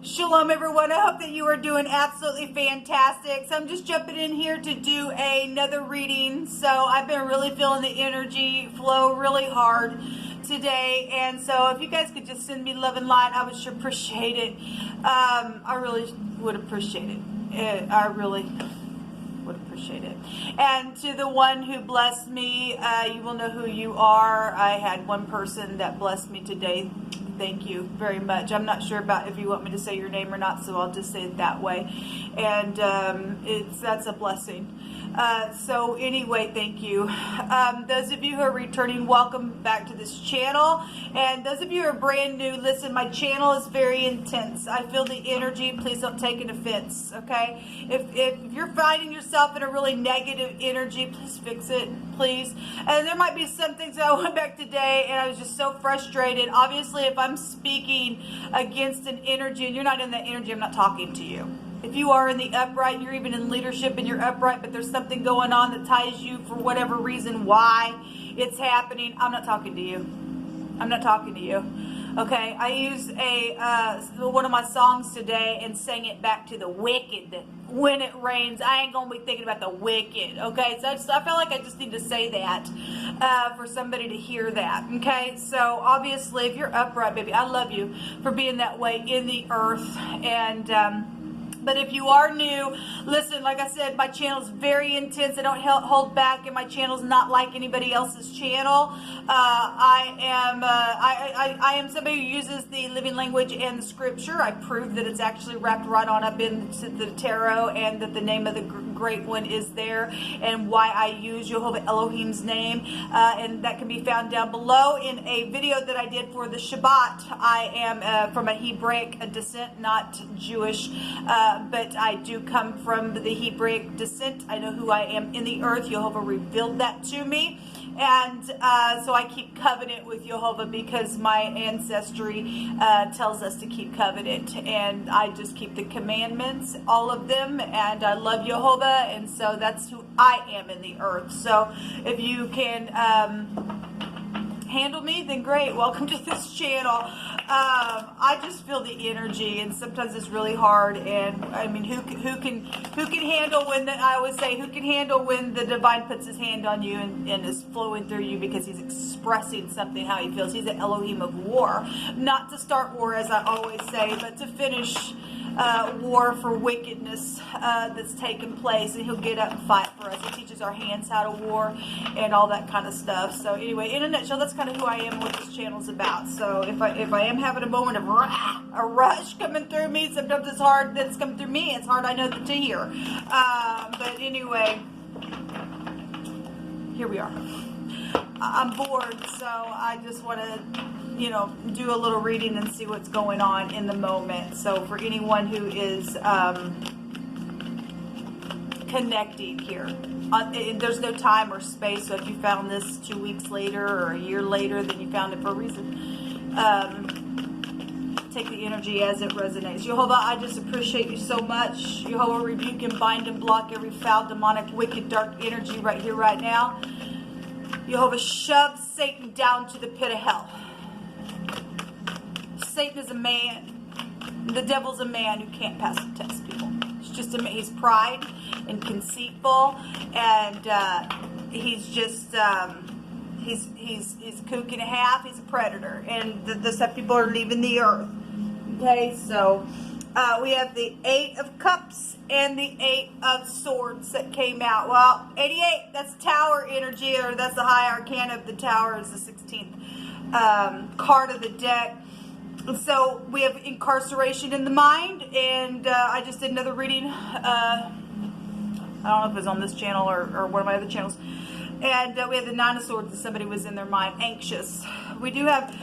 Shalom everyone, I hope that you are doing absolutely fantastic. So I'm just jumping in here to do another reading. So I've been really feeling the energy flow really hard today, and so if you guys could just send me love and light, I would sure appreciate it. I really would appreciate it. I really would appreciate it. And to the one who blessed me, you will know who you are. I had one person that blessed me today. Thank you very much. I'm not sure about if you want me to say your name or not, so I'll just say it that way. And that's a blessing. So anyway, thank you. Those of you who are returning, welcome back to this channel. And those of you who are brand new, listen, my channel is very intense. I feel the energy. Please don't take an offense, okay? If you're finding yourself in a really negative energy, please fix it, please. And there might be some things that I went back today and I was just so frustrated. Obviously, if I'm speaking against an energy and you're not in that energy, I'm not talking to you. If you are in the upright, you're even in leadership and you're upright, but there's something going on that ties you for whatever reason why it's happening, I'm not talking to you. I'm not talking to you. Okay, I used one of my songs today and sang it back to the wicked. When it rains, I ain't gonna be thinking about the wicked. Okay, so I feel like I just need to say that for somebody to hear that. Okay, so obviously, if you're upright, baby, I love you for being that way in the earth. And but if you are new, listen, like I said, my channel is very intense. I don't hold back, and my channel is not like anybody else's channel. I am somebody who uses the living language and the scripture. I prove that it's actually wrapped right on up into the tarot, and that the name of the great one is there, and why I use Jehovah Elohim's name. And that can be found down below in a video that I did for the Shabbat. I am from a Hebraic descent, not Jewish. But I do come from the Hebraic descent. I know who I am in the earth. Jehovah revealed that to me. And so I keep covenant with Jehovah because my ancestry tells us to keep covenant. And I just keep the commandments, all of them. And I love Jehovah. And so that's who I am in the earth. So if you can handle me, then great. Welcome to this channel. I just feel the energy, and sometimes it's really hard. And I mean, who can handle when I always say, who can handle when the divine puts his hand on you and is flowing through you because he's expressing something how he feels. He's an Elohim of war, not to start war, as I always say, but to finish war for wickedness that's taken place, and he'll get up and fight for us. He teaches our hands how to war and all that kind of stuff. So anyway, in a nutshell, that's kind of who I am, what this channel's about. So if I am having a moment of a rush coming through me, sometimes it's hard that it's coming through me. It's hard, I know, to hear. But anyway, here we are. I'm bored, so I just want to, do a little reading and see what's going on in the moment. So for anyone who is connecting here, there's no time or space. So if you found this 2 weeks later or a year later, then you found it for a reason. Take the energy as it resonates. Jehovah, I just appreciate you so much. Jehovah, rebuke and bind and block every foul, demonic, wicked, dark energy right here, right now. Jehovah, shove Satan down to the pit of hell. Satan is a man. The devil's a man who can't pass the test, people. It's just he's pride and conceitful, and he's just he's a kook and a half. He's a predator, and those people are leaving the earth. Okay, so we have the 8 of Cups and the 8 of Swords that came out. Well, 88, that's Tower energy, or that's the high arcana of the Tower, is the 16th card of the deck. So we have incarceration in the mind, and I just did another reading. I don't know if it was on this channel or one of my other channels. And we had the 9 of Swords, and somebody was in their mind anxious. We do have,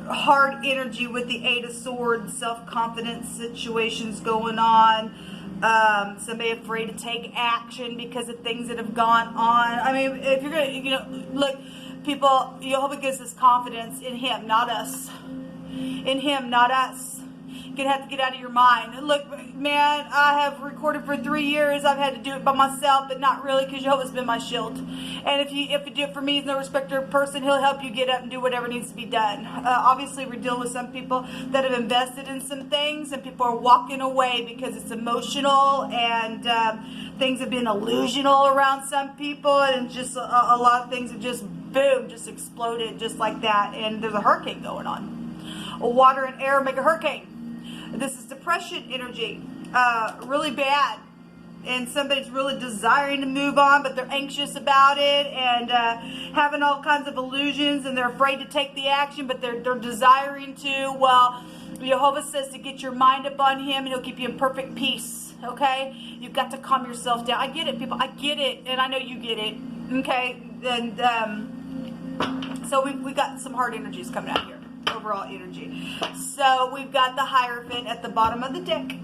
hard energy with the 8 of Swords, self-confidence situations going on. Somebody afraid to take action because of things that have gone on. I mean, if you're going to, look, people, Jehovah gives us confidence in him, not us. In him, not us. gonna have to get out of your mind. And look, man, I have recorded for 3 years. I've had to do it by myself, but not really, because Jehovah's been my shield. And if you do it for me, he's no respecter of person. He'll help you get up and do whatever needs to be done. Obviously, we're dealing with some people that have invested in some things, and people are walking away because it's emotional, and things have been illusional around some people, and just a lot of things have just, boom, just exploded just like that. And there's a hurricane going on. Water and air make a hurricane. This is depression energy, really bad, and somebody's really desiring to move on, but they're anxious about it, and having all kinds of illusions, and they're afraid to take the action, but they're desiring to. Well, Jehovah says to get your mind up on him, and he'll keep you in perfect peace. Okay, you've got to calm yourself down. I get it, people. I get it, and I know you get it. Okay, and so we got some hard energies coming out here. Overall energy. So we've got the Hierophant at the bottom of the deck.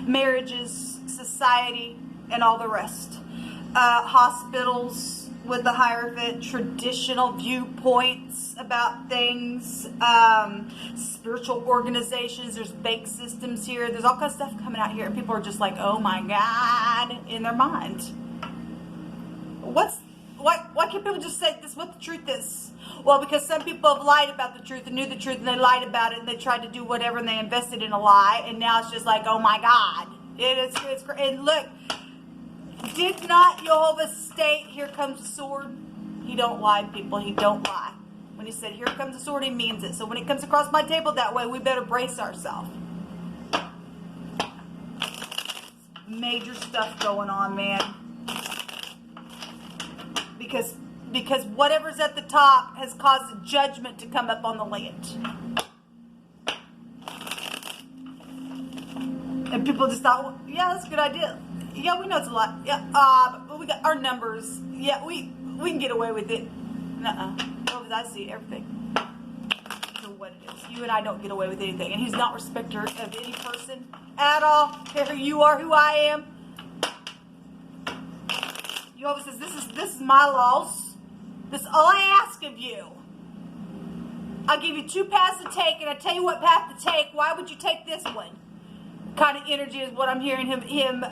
Marriages, society, and all the rest. Hospitals with the Hierophant, traditional viewpoints about things, spiritual organizations, there's bank systems here, there's all kinds of stuff coming out here, and people are just like, oh my God, in their mind. Why can't people just say this, what the truth is? Well, because some people have lied about the truth and knew the truth, and they lied about it, and they tried to do whatever, and they invested in a lie, and now it's just like, oh my God. It's and look, did not Jehovah state, here comes the sword? He don't lie, people. He don't lie. When he said, here comes the sword, he means it. So when it comes across my table that way, we better brace ourselves. Major stuff going on, man. Because whatever's at the top has caused a judgment to come up on the land. And people just thought, well, yeah, that's a good idea. Yeah, we know it's a lot. Yeah, but we got our numbers. Yeah, we can get away with it. Because I see everything for what it is. You and I don't get away with anything. And he's not respecter of any person at all. Care who you are, who I am. Jehovah says, this is my laws. This is all I ask of you. I'll give you 2 paths to take, and I tell you what path to take. Why would you take this one? Kind of energy is what I'm hearing him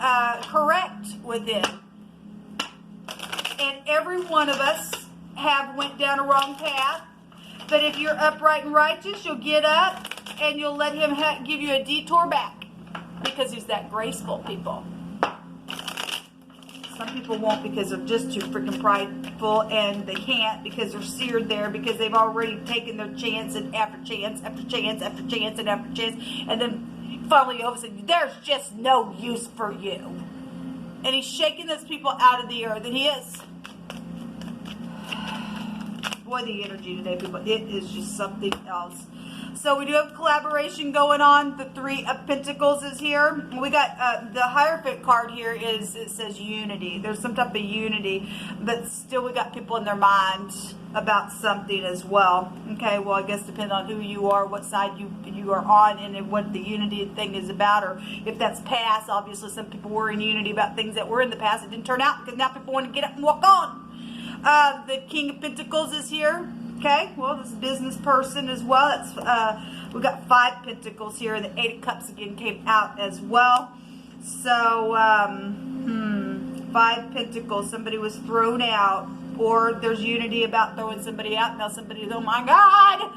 correct within. And every one of us have went down a wrong path. But if you're upright and righteous, you'll get up and you'll let him give you a detour back, because he's that graceful, people. Some people won't, because they're just too freaking prideful, and they can't, because they're seared there, because they've already taken their chance and after chance after chance after chance and after chance, and then finally all of a sudden there's just no use for you. And he's shaking those people out of the earth, and he is. Boy, the energy today, people, it is just something else. So we do have collaboration going on. The 3 of Pentacles is here. We got the Hierophant card here it says unity. There's some type of unity, but still we got people in their mind about something as well. Okay, well, I guess depending on who you are, what side you are on, and what the unity thing is about, or if that's past. Obviously, some people were in unity about things that were in the past. It didn't turn out, because now people want to get up and walk on. The King of Pentacles is here. Okay, well, this is a business person as well. That's we got 5 Pentacles here. The 8 of Cups again came out as well. So 5 Pentacles. Somebody was thrown out, or there's unity about throwing somebody out. Now somebody's, oh my God.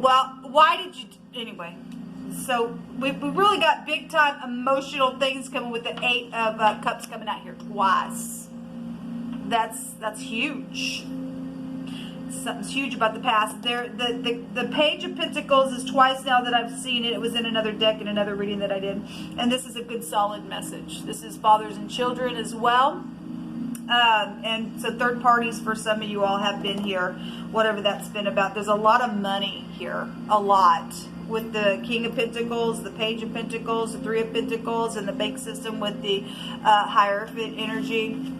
Well, why did you? Anyway, so we really got big time emotional things coming with the 8 of Cups coming out here twice. That's huge. Something's huge about the past. The Page of Pentacles is twice now that I've seen it. It was in another deck in another reading that I did. And this is a good solid message. This is fathers and children as well. And so third parties for some of you all have been here, whatever that's been about. There's a lot of money here, a lot. With the King of Pentacles, the Page of Pentacles, the 3 of Pentacles, and the bank system with the Hierophant energy.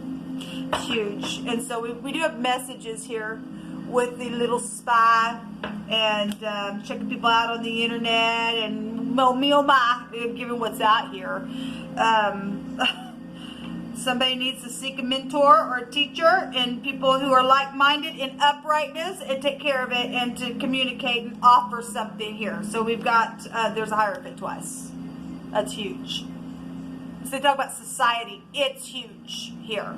Huge. And so we do have messages here with the little spy, and checking people out on the internet, and me oh my, given what's out here. Somebody needs to seek a mentor or a teacher, and people who are like-minded in uprightness, and take care of it, and to communicate and offer something here. So we've got, there's a Hierophant twice. That's huge. So they talk about society. It's huge here.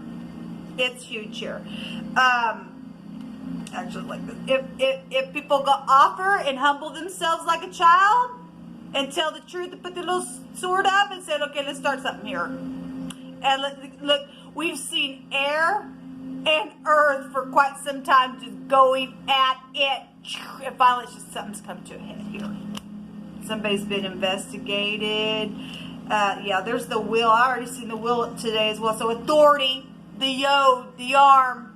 It's huge here. Actually, like this. If people go offer and humble themselves like a child and tell the truth and put their little sword up and said, okay, let's start something here. And look, we've seen air and earth for quite some time just going at it. And finally, it's just something's come to a head here. Somebody's been investigated. Yeah, there's the will. I already seen the will today as well. So authority, the yod, the arm,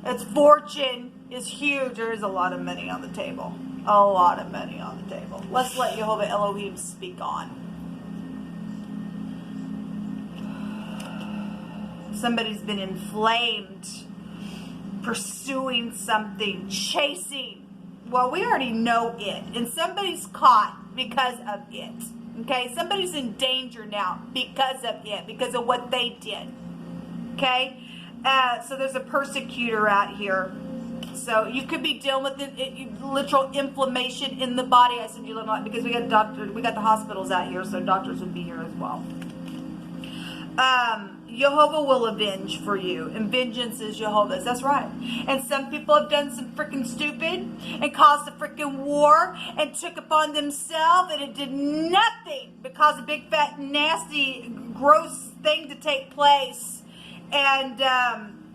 its fortune is huge. There is a lot of money on the table. A lot of money on the table. Let's let Jehovah Elohim speak on. Somebody's been inflamed, pursuing something, chasing. Well, we already know it. And somebody's caught because of it. Okay? Somebody's in danger now because of it, because of what they did. Okay? So there's a persecutor out here. So you could be dealing with literal inflammation in the body. I said you look like, because we got the hospitals out here, so doctors would be here as well. Jehovah will avenge for you, and vengeance is Jehovah's. That's right. And some people have done some freaking stupid and caused a freaking war and took upon themselves, and it did nothing but cause a big, fat, nasty, gross thing to take place. And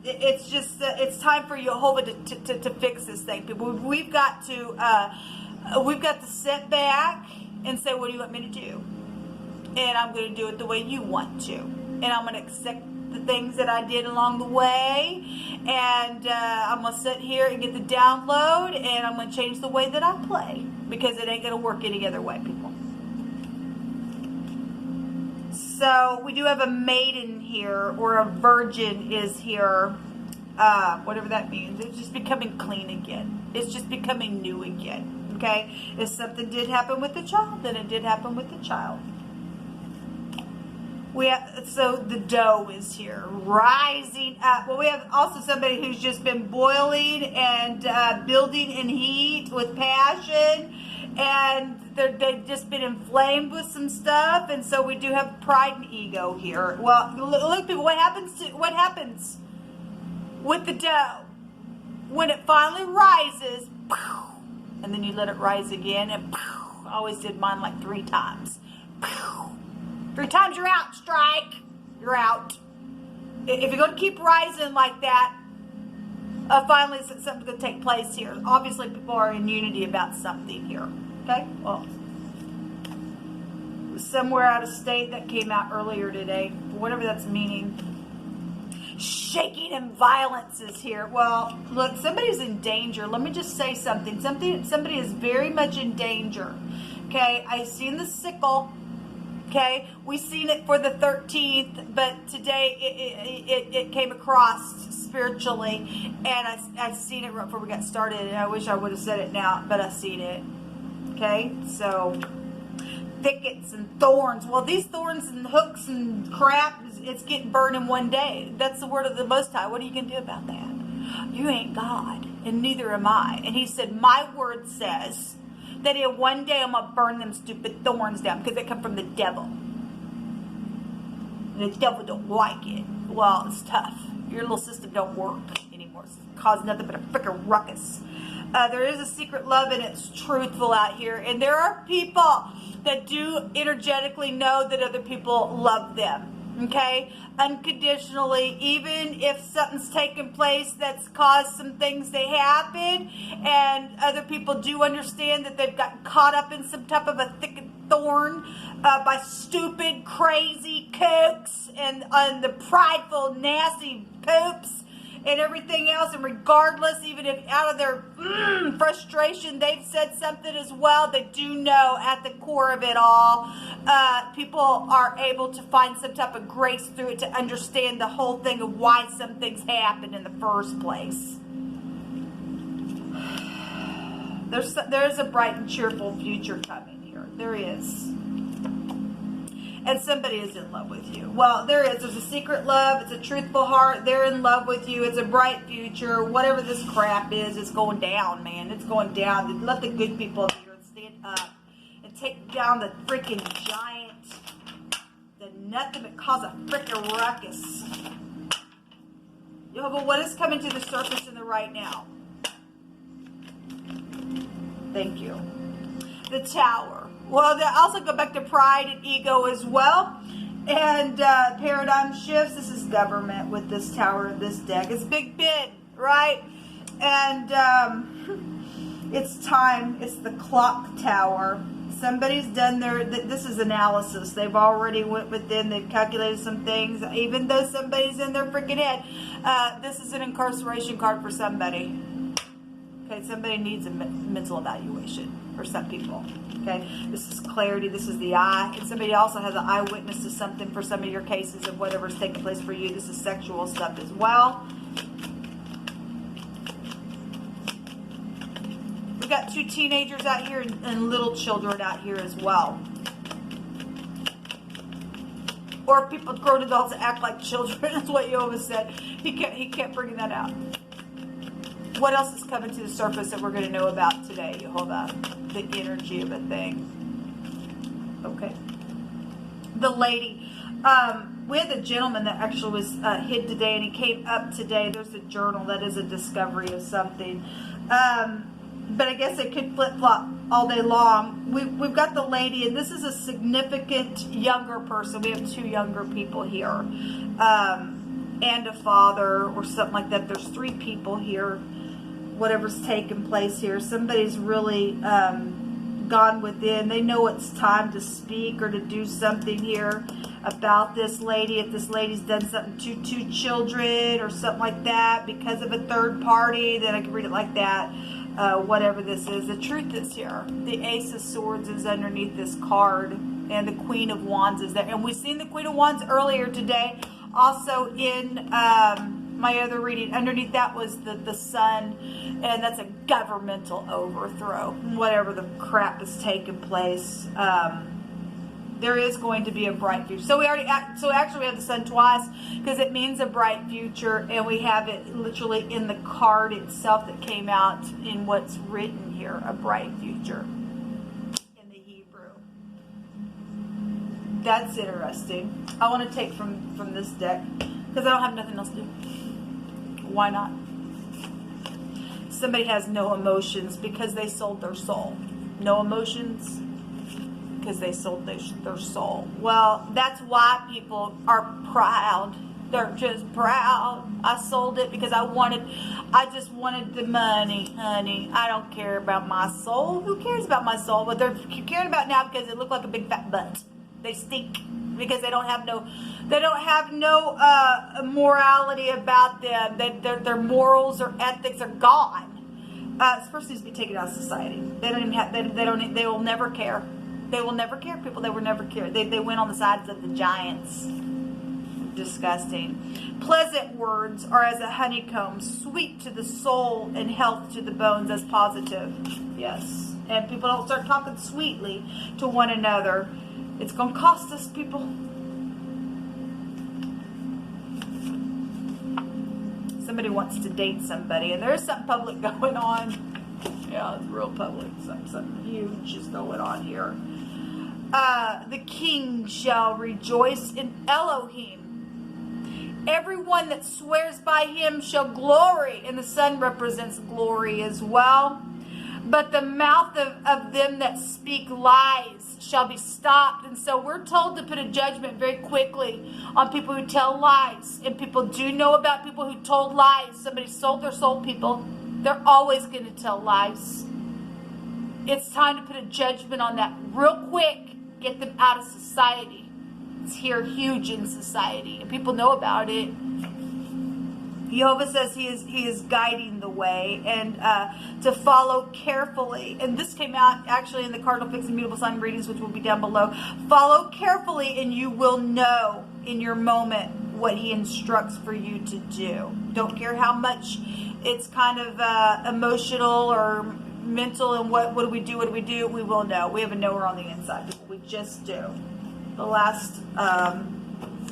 it's just it's time for Jehovah to fix this thing, people. We've got to sit back and say, what do you want me to do? And I'm going to do it the way you want to. And I'm going to accept the things that I did along the way. And I'm going to sit here and get the download. And I'm going to change the way that I play. Because it ain't going to work any other way, people. So we do have a maiden here. Or a virgin is here. Whatever that means. It's just becoming clean again. It's just becoming new again. Okay? If something did happen with the child, then it did happen with the child. So the dough is here, rising up. Well, we have also somebody who's just been boiling and building in heat with passion, and they've just been inflamed with some stuff. And so we do have pride and ego here. Well, look, people, what happens with the dough when it finally rises? And then you let it rise again, and I always did mine like 3 times. 3 times you're out, strike. You're out. If you're going to keep rising like that, finally something's going to take place here. Obviously, people are in unity about something here. Okay? Well, somewhere out of state that came out earlier today, whatever that's meaning. Shaking and violence is here. Well, look, somebody's in danger. Let me just say something. Somebody is very much in danger. Okay? I've seen the sickle. Okay, we seen it for the 13th, but today it came across spiritually, and I seen it right before we got started, and I wish I would have said it now, but I seen it. Okay, so thickets and thorns. Well, these thorns and hooks and crap, it's getting burned in one day. That's the word of the Most High. What are you going to do about that? You ain't God, and neither am I. And he said, my word says that in one day I'm going to burn them stupid thorns down because they come from the devil. And the devil don't like it. Well, it's tough. Your little system don't work anymore. It's caused nothing but a freaking ruckus. There is a secret love, and it's truthful out here. And there are people that do energetically know that other people love them. Okay? Unconditionally, even if something's taken place that's caused some things to happen, and other people do understand that they've gotten caught up in some type of a thick thorn by stupid, crazy kooks and the prideful, nasty poops and everything else, and regardless, even if out of their frustration they've said something as well, they do know at the core of it all, people are able to find some type of grace through it to understand the whole thing of why some things happened in the first place. There is a bright and cheerful future coming here. There is. and somebody is in love with you. Well, there's a secret love. It's a truthful heart. They're in love with you. It's a bright future. Whatever this crap is, it's going down, man. It's going down. Let the good people here stand up and take down the freaking giant, the nut that caused a freaking ruckus. But what is coming to the surface in the right now? Thank you. The Tower. Well, they also go back to pride and ego as well. And paradigm shifts. This is government with this Tower of this deck. It's Big Ben, right? And it's time. It's the Clock Tower. Somebody's done this is analysis. They've already went within. They've calculated some things. Even though somebody's in their freaking head. This is an incarceration card for somebody. Okay, somebody needs a mental evaluation for some people. Okay, this is clarity. This is the eye. And somebody also has an eyewitness to something for some of your cases of whatever's taking place for you. This is sexual stuff as well. We've got 2 teenagers out here and little children out here as well. Or people, grown adults that act like children. That's what you always said. He kept bringing that out. What else is coming to the surface that we're going to know about today, Jehovah? The energy of a thing. Okay. The lady. We had the gentleman that actually was hid today, and he came up today. There's a journal that is a discovery of something. But I guess it could flip-flop all day long. We've got the lady, and this is a significant younger person. We have 2 younger people here. And a father or something like that. There's 3 people here. Whatever's taking place here. Somebody's really gone within. They know it's time to speak or to do something here about this lady. If this lady's done something to 2 children or something like that because of a third party, then I can read it like that. Whatever this is. The truth is here. The Ace of Swords is underneath this card. And the Queen of Wands is there. And we've seen the Queen of Wands earlier today. Also in my other reading, underneath that was the Sun, and that's a governmental overthrow. Whatever the crap is taking place, there is going to be a bright future. So actually we have the Sun twice because it means a bright future, and we have it literally in the card itself that came out in what's written here, a bright future in the Hebrew. That's interesting. I want to take from this deck because I don't have nothing else to do. Why not? Somebody has no emotions because they sold their soul. No emotions because they sold their soul. Well, that's why people are proud. They're just proud. I sold it because I just wanted the money, honey. I don't care about my soul. Who cares about my soul? But they're caring about now because they look like a big fat butt. They stink because they don't have no morality about them. Their morals or ethics are gone. This person needs to be taken out of society. They don't even have. They will never care. They will never care. People, they will never care. They went on the sides of the giants. Disgusting. Pleasant words are as a honeycomb, sweet to the soul and health to the bones. As positive. Yes. And people don't start talking sweetly to one another. It's going to cost us, people. Somebody wants to date somebody, and there's something public going on. Yeah, it's real public. Something huge is going on here. The king shall rejoice in Elohim. Everyone that swears by him shall glory, and the sun represents glory as well. But the mouth of them that speak lies shall be stopped. And so we're told to put a judgment very quickly on people who tell lies. And people do know about people who told lies. Somebody sold their soul, people. They're always going to tell lies. It's time to put a judgment on that real quick. Get them out of society. It's here huge in society. And people know about it. Jehovah says he is guiding the way, and to follow carefully. And this came out actually in the Cardinal Fixed and Mutable Sign readings, which will be down below. Follow carefully, and you will know in your moment what he instructs for you to do. Don't care how much it's kind of emotional or mental, and what do we do? What do we do? We will know. We have a knower on the inside. We just do. the last,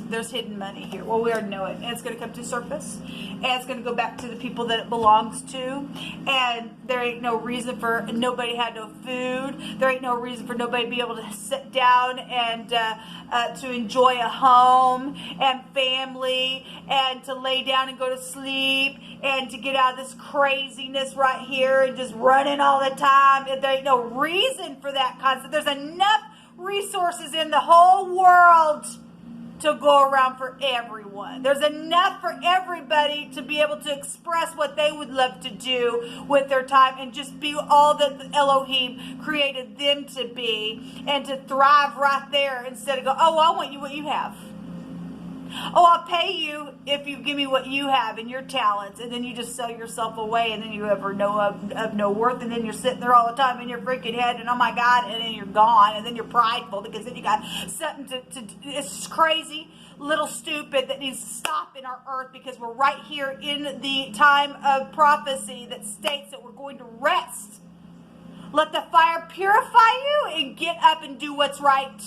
there's hidden money here. Well, we already know it. And it's going to come to surface. And it's going to go back to the people that it belongs to. And there ain't no reason for nobody had no food. There ain't no reason for nobody to be able to sit down and to enjoy a home and family and to lay down and go to sleep and to get out of this craziness right here and just running all the time. There ain't no reason for that concept. There's enough resources in the whole world to go around for everyone. There's enough for everybody to be able to express what they would love to do with their time and just be all that Elohim created them to be and to thrive right there instead of go, oh, I want you what you have. Oh, I'll pay you if you give me what you have and your talents, and then you just sell yourself away, and then you ever know of no worth, and then you're sitting there all the time in your freaking head, and oh my God, and then you're gone, and then you're prideful because then you got something to it's crazy, little stupid that needs to stop in our earth because we're right here in the time of prophecy that states that we're going to rest. Let the fire purify you and get up and do what's right.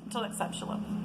Until next time, shalom.